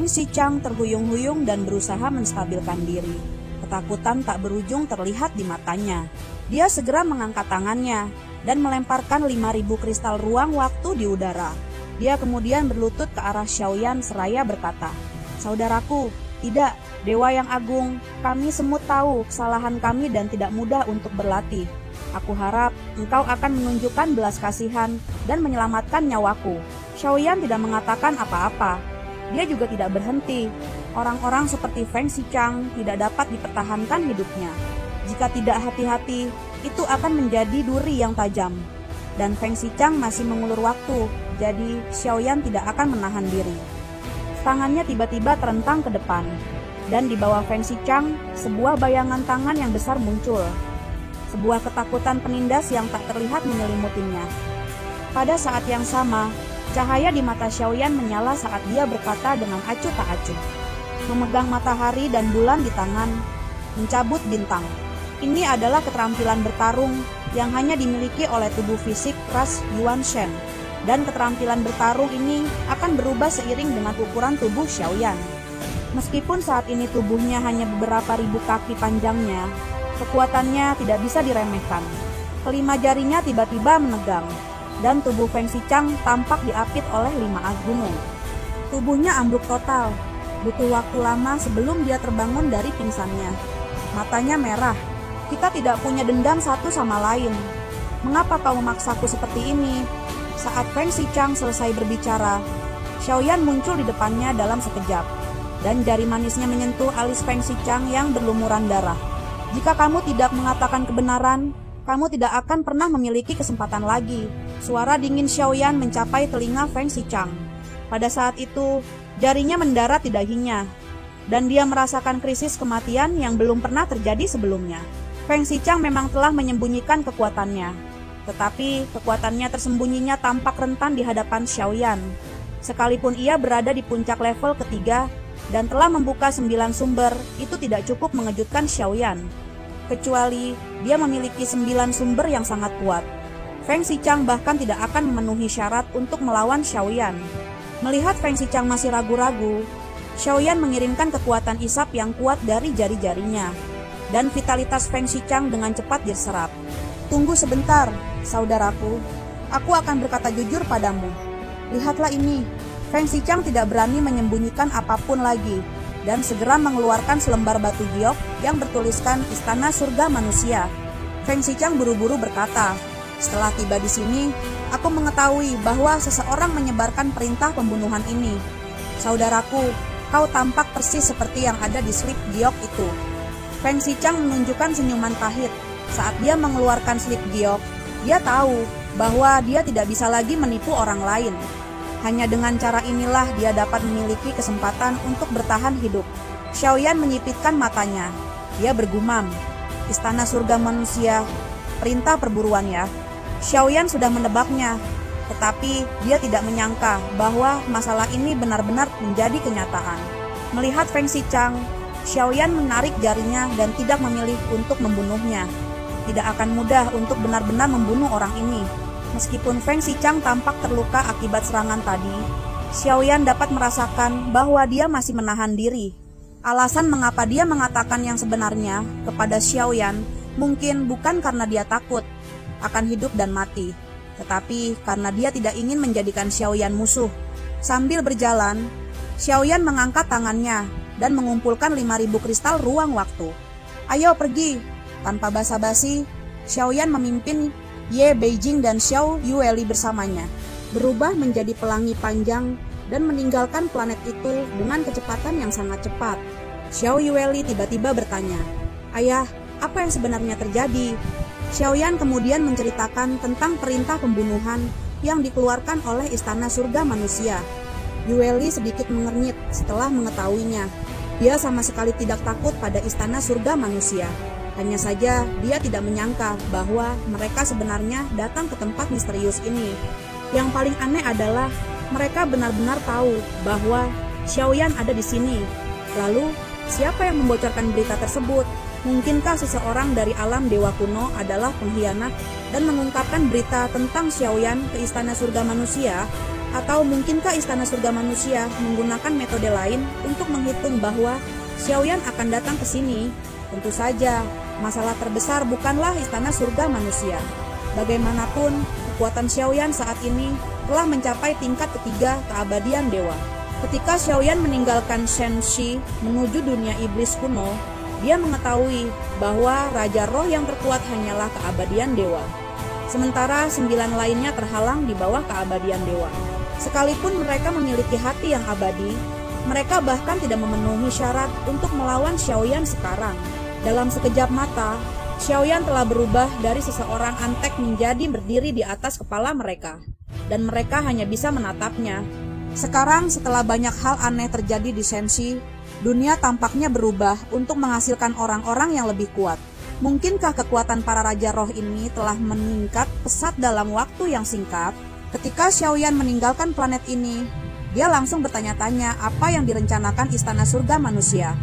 Shichang terhuyung-huyung dan berusaha menstabilkan diri. Ketakutan tak berujung terlihat di matanya. Dia segera mengangkat tangannya dan melemparkan 5.000 kristal ruang waktu di udara. Dia kemudian berlutut ke arah Xiaoyan seraya berkata, "Saudaraku, tidak, Dewa yang Agung, kami semut tahu kesalahan kami dan tidak mudah untuk berlatih. Aku harap engkau akan menunjukkan belas kasihan dan menyelamatkan nyawaku." Xiaoyan tidak mengatakan apa-apa. Dia juga tidak berhenti. Orang-orang seperti Feng Shichang tidak dapat dipertahankan hidupnya. Jika tidak hati-hati, itu akan menjadi duri yang tajam. Dan Feng Shichang masih mengulur waktu, jadi Xiaoyan tidak akan menahan diri. Tangannya tiba-tiba terentang ke depan, dan di bawah Feng Shichang, sebuah bayangan tangan yang besar muncul. Sebuah ketakutan penindas yang tak terlihat menyelimutinya. Pada saat yang sama, cahaya di mata Xiaoyan menyala saat dia berkata dengan acuh tak acuh. Memegang matahari dan bulan di tangan, mencabut bintang. Ini adalah keterampilan bertarung yang hanya dimiliki oleh tubuh fisik ras Yuan Shen. Dan keterampilan bertarung ini akan berubah seiring dengan ukuran tubuh Xiaoyan. Meskipun saat ini tubuhnya hanya beberapa ribu kaki panjangnya, kekuatannya tidak bisa diremehkan. Kelima jarinya tiba-tiba menegang, dan tubuh Feng Shichang tampak diapit oleh 5 gunung. Tubuhnya ambruk total. Butuh waktu lama sebelum dia terbangun dari pingsannya. Matanya merah. "Kita tidak punya dendam satu sama lain. Mengapa kau memaksaku seperti ini?" Saat Feng Shichang selesai berbicara, Xiaoyan muncul di depannya dalam sekejap, dan jari manisnya menyentuh alis Feng Shichang yang berlumuran darah. "Jika kamu tidak mengatakan kebenaran, kamu tidak akan pernah memiliki kesempatan lagi." Suara dingin Xiaoyan mencapai telinga Feng Shichang. Pada saat itu, jarinya mendarat di dahinya, dan dia merasakan krisis kematian yang belum pernah terjadi sebelumnya. Feng Shichang memang telah menyembunyikan kekuatannya, tetapi kekuatannya tersembunyinya tampak rentan di hadapan Xiaoyan. Sekalipun ia berada di puncak level ketiga dan telah membuka 9 sumber, itu tidak cukup mengejutkan Xiaoyan. Kecuali dia memiliki 9 sumber yang sangat kuat. Feng Shichang bahkan tidak akan memenuhi syarat untuk melawan Xiaoyan. Melihat Feng Shichang masih ragu-ragu, Xiaoyan mengirimkan kekuatan isap yang kuat dari jari-jarinya, dan vitalitas Feng Shichang dengan cepat diserap. "Tunggu sebentar, saudaraku. Aku akan berkata jujur padamu. Lihatlah ini." Feng Shichang tidak berani menyembunyikan apapun lagi, dan segera mengeluarkan selembar batu giok yang bertuliskan Istana Surga Manusia. Feng Shichang buru-buru berkata, "Setelah tiba di sini, aku mengetahui bahwa seseorang menyebarkan perintah pembunuhan ini. Saudaraku, kau tampak persis seperti yang ada di slip giok itu." Feng Shichang menunjukkan senyuman pahit. Saat dia mengeluarkan slip giok, dia tahu bahwa dia tidak bisa lagi menipu orang lain. Hanya dengan cara inilah dia dapat memiliki kesempatan untuk bertahan hidup. Xiaoyan menyipitkan matanya. Dia bergumam, "Istana Surga Manusia, perintah perburuan ya." Xiaoyan sudah menebaknya, tetapi dia tidak menyangka bahwa masalah ini benar-benar menjadi kenyataan. Melihat Feng Shichang, Xiaoyan menarik jarinya dan tidak memilih untuk membunuhnya. Tidak akan mudah untuk benar-benar membunuh orang ini. Meskipun Feng Shichang tampak terluka akibat serangan tadi, Xiaoyan dapat merasakan bahwa dia masih menahan diri. Alasan mengapa dia mengatakan yang sebenarnya kepada Xiaoyan mungkin bukan karena dia takut akan hidup dan mati, tetapi karena dia tidak ingin menjadikan Xiaoyan musuh. Sambil berjalan, Xiaoyan mengangkat tangannya dan mengumpulkan 5.000 kristal ruang waktu. "Ayo pergi." Tanpa basa-basi, Xiaoyan memimpin Ye Beijing dan Xiao Yueli bersamanya, berubah menjadi pelangi panjang dan meninggalkan planet itu dengan kecepatan yang sangat cepat. Xiao Yueli tiba-tiba bertanya, "Ayah, apa yang sebenarnya terjadi?" Xiaoyan kemudian menceritakan tentang perintah pembunuhan yang dikeluarkan oleh Istana Surga Manusia. Yueli sedikit mengernyit setelah mengetahuinya. Dia sama sekali tidak takut pada Istana Surga Manusia. Hanya saja dia tidak menyangka bahwa mereka sebenarnya datang ke tempat misterius ini. Yang paling aneh adalah mereka benar-benar tahu bahwa Xiaoyan ada di sini. Lalu, siapa yang membocorkan berita tersebut? Mungkinkah seseorang dari alam dewa kuno adalah pengkhianat dan mengungkapkan berita tentang Xiaoyan ke Istana Surga Manusia? Atau mungkinkah istana surga manusia menggunakan metode lain untuk menghitung bahwa Xiaoyan akan datang ke sini? Tentu saja, masalah terbesar bukanlah istana surga manusia. Bagaimanapun, kekuatan Xiaoyan saat ini telah mencapai tingkat ketiga keabadian dewa. Ketika Xiaoyan meninggalkan Shenxi menuju dunia iblis kuno, dia mengetahui bahwa Raja Roh yang terkuat hanyalah keabadian dewa. Sementara 9 lainnya terhalang di bawah keabadian dewa. Sekalipun mereka memiliki hati yang abadi, mereka bahkan tidak memenuhi syarat untuk melawan Xiaoyan sekarang. Dalam sekejap mata, Xiaoyan telah berubah dari seseorang antek menjadi berdiri di atas kepala mereka, dan mereka hanya bisa menatapnya. Sekarang setelah banyak hal aneh terjadi di Shenxi, dunia tampaknya berubah untuk menghasilkan orang-orang yang lebih kuat. Mungkinkah kekuatan para Raja Roh ini telah meningkat pesat dalam waktu yang singkat? Ketika Xiaoyan meninggalkan planet ini, dia langsung bertanya-tanya apa yang direncanakan istana surga manusia.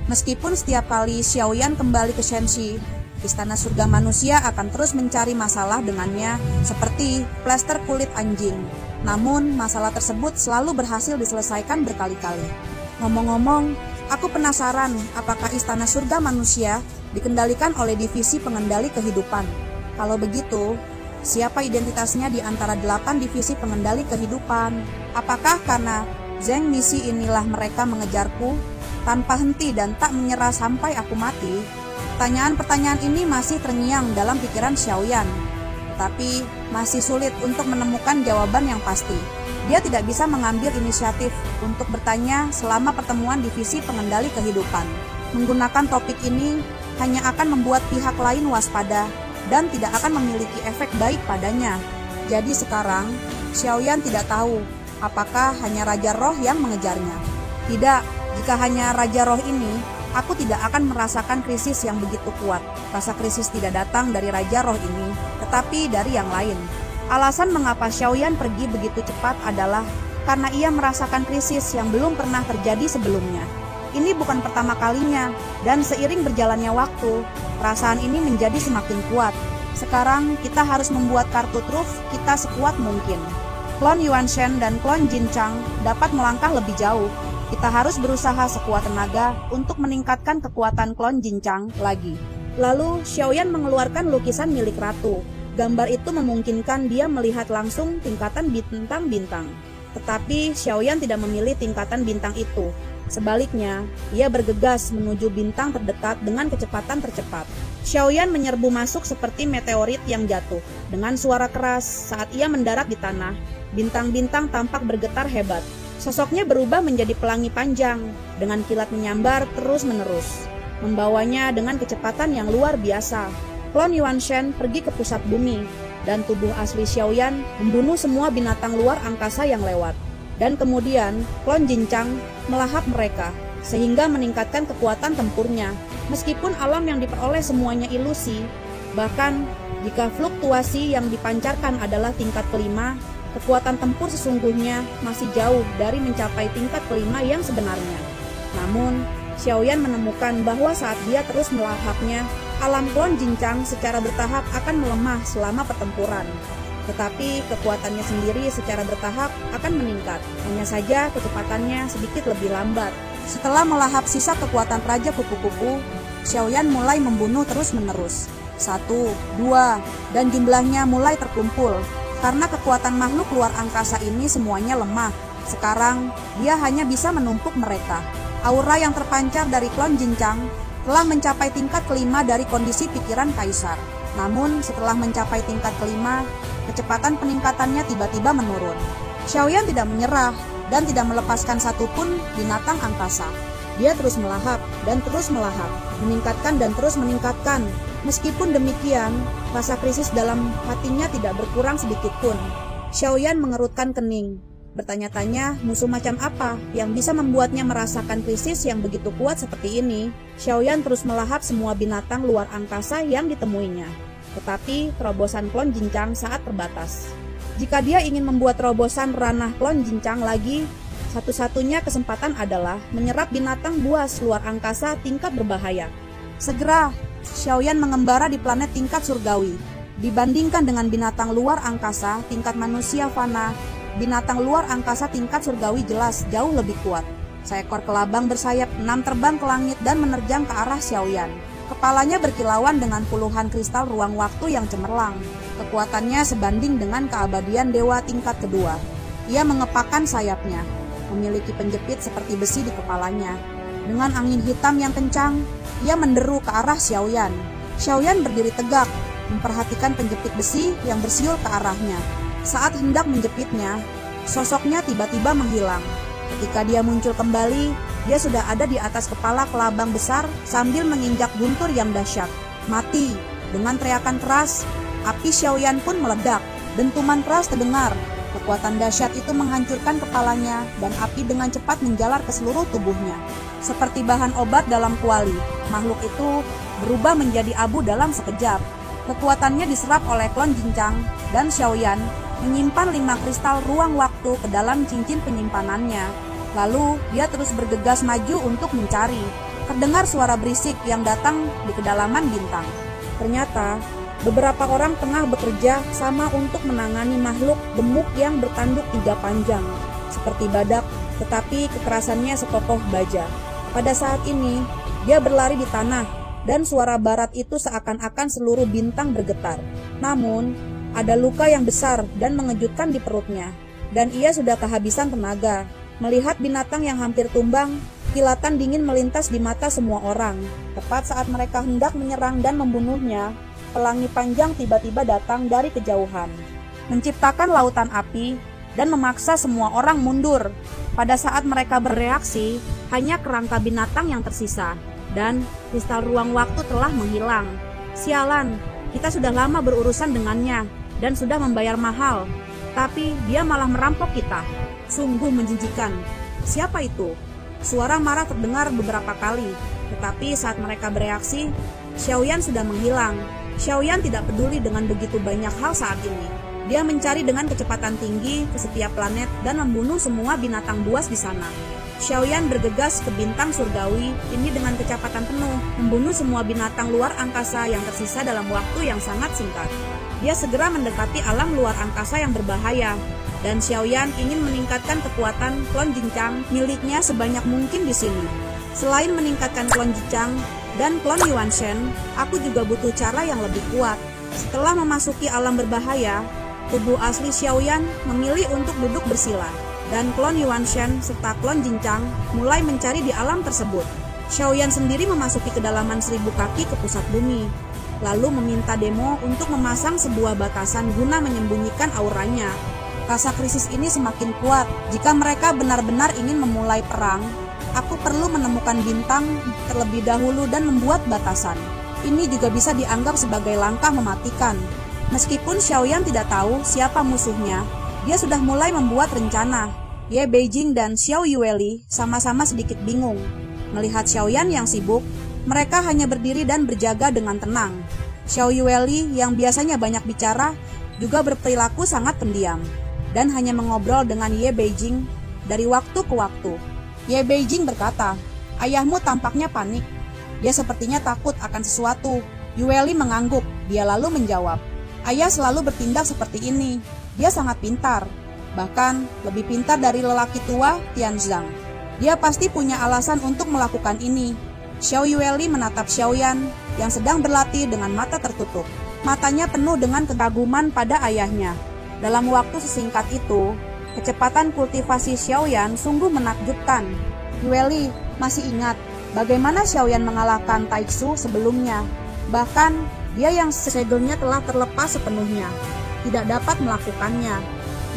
Meskipun setiap kali Xiaoyan kembali ke Shenxi, istana surga manusia akan terus mencari masalah dengannya seperti plester kulit anjing. Namun, masalah tersebut selalu berhasil diselesaikan berkali-kali. Ngomong-ngomong, aku penasaran apakah istana surga manusia dikendalikan oleh divisi pengendali kehidupan. Kalau begitu, siapa identitasnya di antara 8 divisi pengendali kehidupan? Apakah karena Zheng misi inilah mereka mengejarku tanpa henti dan tak menyerah sampai aku mati? Pertanyaan-pertanyaan ini masih terngiang dalam pikiran Xiaoyan, tetapi masih sulit untuk menemukan jawaban yang pasti. Dia tidak bisa mengambil inisiatif untuk bertanya selama pertemuan divisi pengendali kehidupan. Menggunakan topik ini hanya akan membuat pihak lain waspada dan tidak akan memiliki efek baik padanya. Jadi sekarang, Xiaoyan tidak tahu apakah hanya Raja Roh yang mengejarnya. Tidak, jika hanya Raja Roh ini, aku tidak akan merasakan krisis yang begitu kuat. Rasa krisis tidak datang dari Raja Roh ini, tetapi dari yang lain. Alasan mengapa Xiaoyan pergi begitu cepat adalah karena ia merasakan krisis yang belum pernah terjadi sebelumnya. Ini bukan pertama kalinya, dan seiring berjalannya waktu, perasaan ini menjadi semakin kuat. Sekarang kita harus membuat kartu truf kita sekuat mungkin. Klon Yuan Shen dan klon Jin Chang dapat melangkah lebih jauh. Kita harus berusaha sekuat tenaga untuk meningkatkan kekuatan klon Jin Chang lagi. Lalu Xiaoyan mengeluarkan lukisan milik ratu. Gambar itu memungkinkan dia melihat langsung tingkatan bintang-bintang. Tetapi Xiaoyan tidak memilih tingkatan bintang itu. Sebaliknya, ia bergegas menuju bintang terdekat dengan kecepatan tercepat. Xiaoyan menyerbu masuk seperti meteorit yang jatuh. Dengan suara keras saat ia mendarat di tanah, bintang-bintang tampak bergetar hebat. Sosoknya berubah menjadi pelangi panjang, dengan kilat menyambar terus-menerus, membawanya dengan kecepatan yang luar biasa. Klon Yuan Shen pergi ke pusat bumi, dan tubuh asli Xiaoyan membunuh semua binatang luar angkasa yang lewat. Dan kemudian, klon Jin Chang melahap mereka, sehingga meningkatkan kekuatan tempurnya. Meskipun alam yang diperoleh semuanya ilusi, bahkan jika fluktuasi yang dipancarkan adalah tingkat kelima, kekuatan tempur sesungguhnya masih jauh dari mencapai tingkat kelima yang sebenarnya. Namun, Xiaoyan menemukan bahwa saat dia terus melahapnya, alam klon Jin Chang secara bertahap akan melemah selama pertempuran. Tetapi kekuatannya sendiri secara bertahap akan meningkat. Hanya saja kecepatannya sedikit lebih lambat. Setelah melahap sisa kekuatan Raja Kupu-Kupu, Xiaoyan mulai membunuh terus-menerus. 1, 2, dan jumlahnya mulai terkumpul. Karena kekuatan makhluk luar angkasa ini semuanya lemah. Sekarang, dia hanya bisa menumpuk mereka. Aura yang terpancar dari klon Jin Chang telah mencapai tingkat kelima dari kondisi pikiran Kaisar. Namun, setelah mencapai tingkat kelima, kecepatan peningkatannya tiba-tiba menurun. Xiaoyan tidak menyerah dan tidak melepaskan satupun binatang angkasa. Dia terus melahap dan terus melahap, meningkatkan dan terus meningkatkan. Meskipun demikian, rasa krisis dalam hatinya tidak berkurang sedikit pun. Xiaoyan mengerutkan kening, bertanya-tanya musuh macam apa yang bisa membuatnya merasakan krisis yang begitu kuat seperti ini. Xiaoyan terus melahap semua binatang luar angkasa yang ditemuinya. Tetapi terobosan klon Jin Chang sangat terbatas. Jika dia ingin membuat terobosan ranah klon Jin Chang lagi, satu-satunya kesempatan adalah menyerap binatang buas luar angkasa tingkat berbahaya. Segera, Xiaoyan mengembara di planet tingkat surgawi. Dibandingkan dengan binatang luar angkasa tingkat manusia fana, binatang luar angkasa tingkat surgawi jelas jauh lebih kuat. Seekor kelabang bersayap 6 terbang ke langit dan menerjang ke arah Xiaoyan. Kepalanya berkilauan dengan puluhan kristal ruang waktu yang cemerlang. Kekuatannya sebanding dengan keabadian dewa tingkat kedua. Ia mengepakkan sayapnya, memiliki penjepit seperti besi di kepalanya. Dengan angin hitam yang kencang, ia menderu ke arah Xiaoyan. Xiaoyan berdiri tegak, memperhatikan penjepit besi yang bersiul ke arahnya. Saat hendak menjepitnya, sosoknya tiba-tiba menghilang. Ketika dia muncul kembali, dia sudah ada di atas kepala kelabang besar sambil menginjak guntur yang dahsyat. Mati! Dengan teriakan keras, api Xiaoyan pun meledak. Dentuman keras terdengar. Kekuatan dahsyat itu menghancurkan kepalanya dan api dengan cepat menjalar ke seluruh tubuhnya. Seperti bahan obat dalam kuali, makhluk itu berubah menjadi abu dalam sekejap. Kekuatannya diserap oleh klon Jincang dan Xiaoyan menyimpan 5 kristal ruang waktu ke dalam cincin penyimpanannya. Lalu dia terus bergegas maju untuk mencari. Terdengar suara berisik yang datang di kedalaman bintang. Ternyata beberapa orang tengah bekerja sama untuk menangani makhluk gemuk yang bertanduk 3 panjang, seperti badak, tetapi kekerasannya sekokoh baja. Pada saat ini, dia berlari di tanah, dan suara barat itu seakan-akan seluruh bintang bergetar. Namun, ada luka yang besar dan mengejutkan di perutnya, dan ia sudah kehabisan tenaga. Melihat binatang yang hampir tumbang, kilatan dingin melintas di mata semua orang. Tepat saat mereka hendak menyerang dan membunuhnya, pelangi panjang tiba-tiba datang dari kejauhan, menciptakan lautan api dan memaksa semua orang mundur. Pada saat mereka bereaksi, hanya kerangka binatang yang tersisa, dan kristal ruang waktu telah menghilang. Sialan, kita sudah lama berurusan dengannya dan sudah membayar mahal, tapi dia malah merampok kita. Sungguh menjijikan. Siapa itu? Suara marah terdengar beberapa kali, tetapi saat mereka bereaksi, Xiaoyan sudah menghilang. Xiaoyan tidak peduli dengan begitu banyak hal saat ini. Dia mencari dengan kecepatan tinggi ke setiap planet dan membunuh semua binatang buas di sana. Xiaoyan bergegas ke bintang surgawi ini dengan kecepatan penuh, membunuh semua binatang luar angkasa yang tersisa dalam waktu yang sangat singkat. Dia segera mendekati alam luar angkasa yang berbahaya, dan Xiaoyan ingin meningkatkan kekuatan klon Jincang miliknya sebanyak mungkin di sini. Selain meningkatkan klon Jincang dan klon Yuanshen, aku juga butuh cara yang lebih kuat. Setelah memasuki alam berbahaya, tubuh asli Xiaoyan memilih untuk duduk bersila, dan klon Yuanshen serta klon Jincang mulai mencari di alam tersebut. Xiaoyan sendiri memasuki kedalaman 1000 kaki ke pusat bumi, lalu meminta demo untuk memasang sebuah batasan guna menyembunyikan auranya. Rasa krisis ini semakin kuat. Jika mereka benar-benar ingin memulai perang, aku perlu menemukan bintang terlebih dahulu dan membuat batasan. Ini juga bisa dianggap sebagai langkah mematikan. Meskipun Xiaoyan tidak tahu siapa musuhnya, dia sudah mulai membuat rencana. Ye Beijing dan Xiao Yueli sama-sama sedikit bingung. Melihat Xiaoyan yang sibuk, mereka hanya berdiri dan berjaga dengan tenang. Xiao Yueli yang biasanya banyak bicara juga berperilaku sangat pendiam dan hanya mengobrol dengan Ye Beijing dari waktu ke waktu. Ye Beijing berkata, "Ayahmu tampaknya panik. Dia sepertinya takut akan sesuatu." Yueli mengangguk. Dia lalu menjawab, "Ayah selalu bertindak seperti ini. Dia sangat pintar. Bahkan lebih pintar dari lelaki tua Tianzhang. Dia pasti punya alasan untuk melakukan ini." Xiao Yueli menatap Xiaoyan yang sedang berlatih dengan mata tertutup. Matanya penuh dengan kekaguman pada ayahnya. Dalam waktu sesingkat itu, kecepatan kultivasi Xiaoyan sungguh menakjubkan. Yueli masih ingat bagaimana Xiaoyan mengalahkan Taixu sebelumnya. Bahkan, dia yang segelnya telah terlepas sepenuhnya, tidak dapat melakukannya.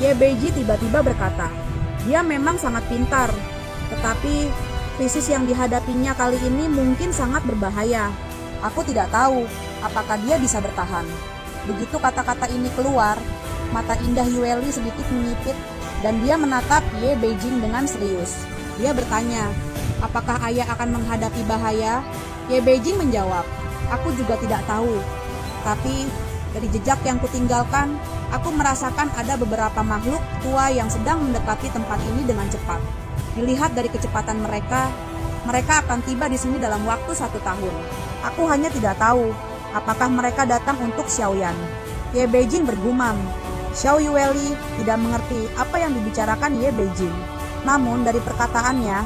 Ye Beiji tiba-tiba berkata, "Dia memang sangat pintar, tetapi krisis yang dihadapinya kali ini mungkin sangat berbahaya. Aku tidak tahu apakah dia bisa bertahan." Begitu kata-kata ini keluar, mata indah Yueli sedikit menyipit dan dia menatap Ye Beijing dengan serius. Dia bertanya, "Apakah ayah akan menghadapi bahaya?" Ye Beijing menjawab, "Aku juga tidak tahu. Tapi dari jejak yang kutinggalkan, aku merasakan ada beberapa makhluk tua yang sedang mendekati tempat ini dengan cepat. Dilihat dari kecepatan mereka akan tiba di sini dalam waktu 1 tahun. Aku hanya tidak tahu apakah mereka datang untuk Xiaoyan." Ye Beijing bergumam, Xiao Yueli tidak mengerti apa yang dibicarakan Ye Beijing. Namun dari perkataannya,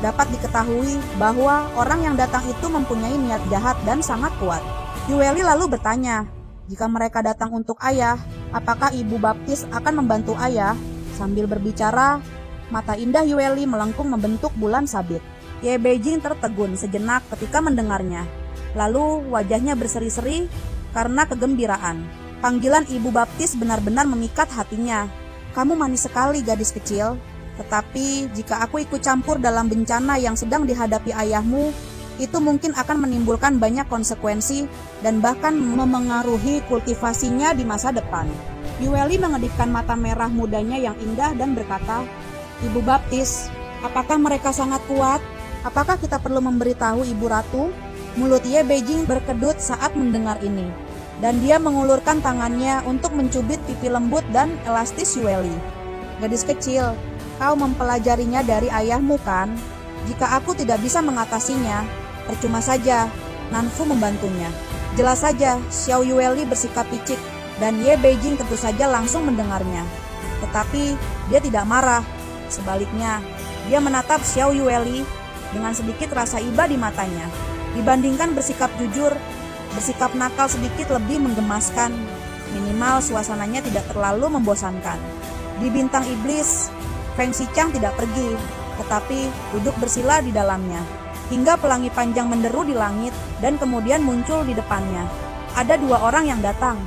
dapat diketahui bahwa orang yang datang itu mempunyai niat jahat dan sangat kuat. Yueli lalu bertanya, jika mereka datang untuk ayah, apakah ibu baptis akan membantu ayah? Sambil berbicara, mata indah Yueli melengkung membentuk bulan sabit. Ye Beijing tertegun sejenak ketika mendengarnya. Lalu wajahnya berseri-seri karena kegembiraan. Panggilan ibu baptis benar-benar memikat hatinya. Kamu manis sekali, gadis kecil. Tetapi jika aku ikut campur dalam bencana yang sedang dihadapi ayahmu, itu mungkin akan menimbulkan banyak konsekuensi dan bahkan memengaruhi kultivasinya di masa depan. Yueli mengedipkan mata merah mudanya yang indah dan berkata, Ibu baptis, apakah mereka sangat kuat? Apakah kita perlu memberitahu ibu ratu? Mulut Ye Beijing berkedut saat mendengar ini, dan dia mengulurkan tangannya untuk mencubit pipi lembut dan elastis Yueli. Gadis kecil, kau mempelajarinya dari ayahmu kan? Jika aku tidak bisa mengatasinya, percuma saja, Nanfu membantunya. Jelas saja, Xiao Yueli bersikap picik, dan Ye Beijing tentu saja langsung mendengarnya. Tetapi dia tidak marah. Sebaliknya, dia menatap Xiao Yueli dengan sedikit rasa iba di matanya. Dibandingkan bersikap jujur, bersikap nakal sedikit lebih menggemaskan. Minimal suasananya tidak terlalu membosankan. Di bintang iblis, Feng Xichang tidak pergi, tetapi duduk bersila di dalamnya. Hingga pelangi panjang menderu di langit dan kemudian muncul di depannya. Ada dua orang yang datang.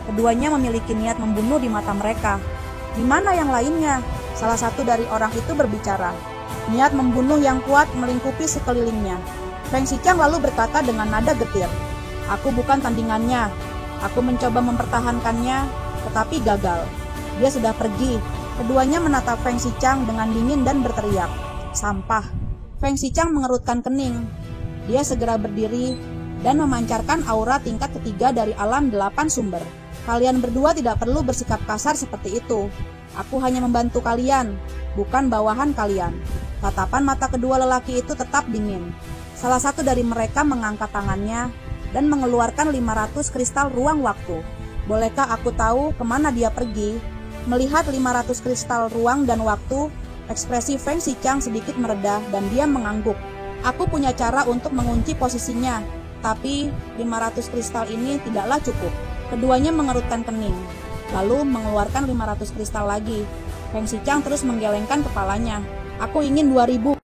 Keduanya memiliki niat membunuh di mata mereka. Di mana yang lainnya? Salah satu dari orang itu berbicara. Niat membunuh yang kuat melingkupi sekelilingnya. Feng Xichang lalu berkata dengan nada getir, Aku bukan tandingannya. Aku mencoba mempertahankannya, tetapi gagal. Dia sudah pergi. Keduanya menatap Feng Xichang dengan dingin dan berteriak, Sampah. Feng Xichang mengerutkan kening. Dia segera berdiri dan memancarkan aura tingkat ketiga dari alam 8 sumber. Kalian berdua tidak perlu bersikap kasar seperti itu. Aku hanya membantu kalian, bukan bawahan kalian. Tatapan mata kedua lelaki itu tetap dingin. Salah satu dari mereka mengangkat tangannya dan mengeluarkan 500 kristal ruang waktu. Bolehkah aku tahu kemana dia pergi? Melihat 500 kristal ruang dan waktu, ekspresi Feng Xichang sedikit mereda dan dia mengangguk. Aku punya cara untuk mengunci posisinya, tapi 500 kristal ini tidaklah cukup. Keduanya mengerutkan kening, lalu mengeluarkan 500 kristal lagi. Feng Xichang terus menggelengkan kepalanya. Aku ingin 2000.